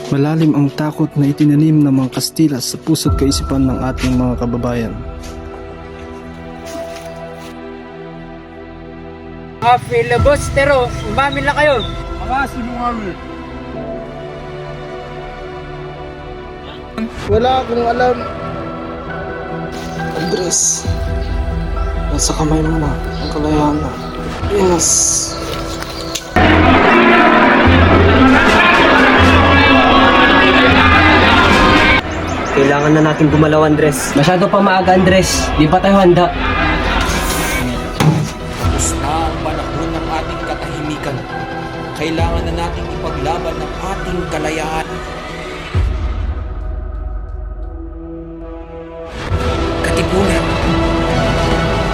Malalim ang takot na itinanim ng mga Kastila sa puso't kaisipan ng ating mga kababayan. Mga filibustero, umamin na kayo. Mga sinungaling. Wala akong alam. Andres, nasa kamay mo na ang kalayaan mo. Inas. Kailangan na natin gumalaw, Andres. Masyado pa maaga, Andres. Di pa tayo handa. Tapos na ang panahon ng ating katahimikan. Kailangan na nating ipaglaban ang ating kalayaan. Katipunan,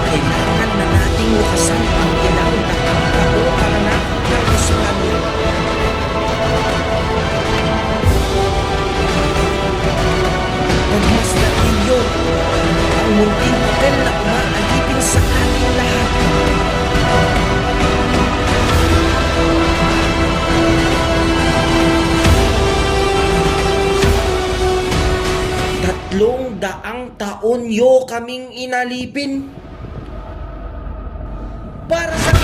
kailangan na nating wakasan ang ilang nakakaroon ng kagustuhan. Pagmasdan ninyo ang munting papel na umaalipin sa ating lahat. Tatlong daang taon yo kaming inalipin para sa